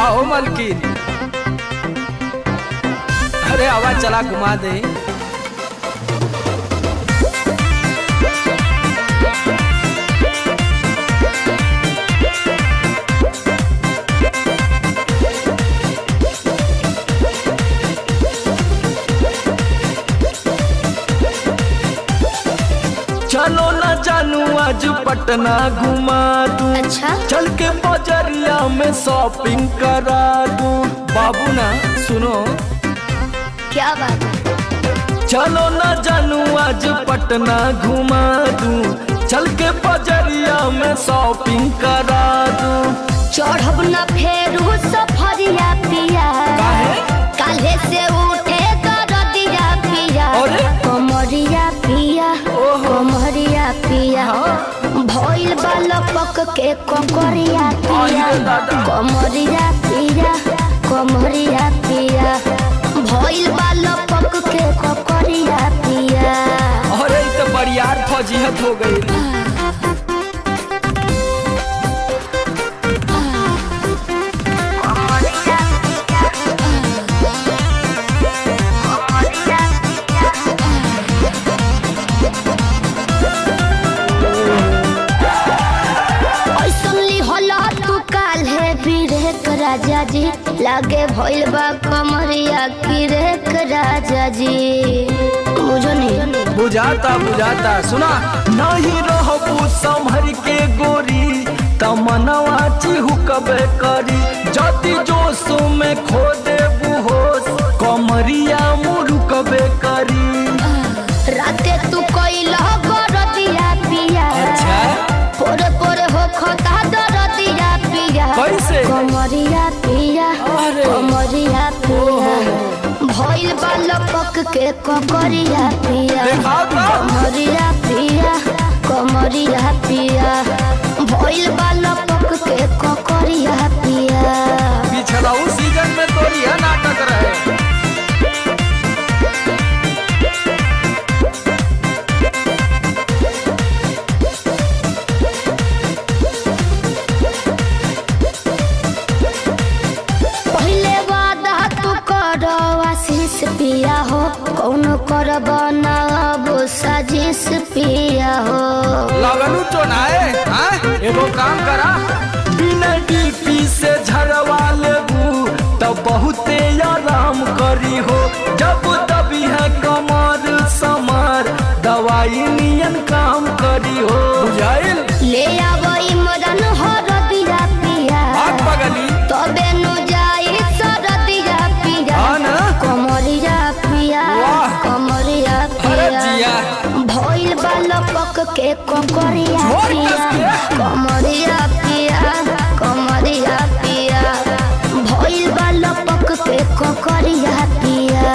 आओ मलकिन, अरे आवाज चला घुमा दे। चलो ना जानू आज पटना घुमा दूं। अच्छा चल के बजरिया में शॉपिंग करा दूं। बाबू ना सुनो, क्या बात है? चलो ना जानू आज पटना घुमा दूं। चल के बजरिया में शॉपिंग करा दूं। चढ़ब न फेरू सफरिया पिया, काल्हे से उठे दरदिया पिया। अरे? कमरिया पिया, कमरिया पिया, भइल बाल पक के ककरिया पिया। कमरिया पिया, कमरिया पिया, भइल बाल पक के ककरिया पिया। अरे तो बरियार फौजियत हो गई। राजा जी लागे भइल बा कमरिया की रेख राजा जी। बुझो नहीं? बुझाता बुझाता, सुना नहीं रहबू संभर के गोरी तमनवा चिहुकबे करी। जति जोश में खो देबू होश कमरिया मुरुकबे करी। राते तू कइला गरदिया पिया। अच्छा? पोरे पोरे हो खता दरदिया पिया। कैसे? कमरिया पिया, कमरिया पिया, भइल बाल पक के ककरिया पिया। कमरिया पिया, कमरिया पिया, भइल बाल पक के ककरिया पिया। पिछला सीजन में तो यह नाटक रहे। पिया हो कौन करब ना अब साजिश पिया हो। लगनू चोनाए, एगो काम करा, बिना डीपी से झरवा लेबू तब बहुते आराम करी हो। जब दबी है कमर समार दवाई नियन काम करी हो। बुझाइल? ले आवई मदन हो रदिया पिया, पगली तबे नु जाई सरदिया पिया। कमरिया पिया, कमरिया पिया, भइल बाल पक के ककरिया पिया। कमरिया पिया।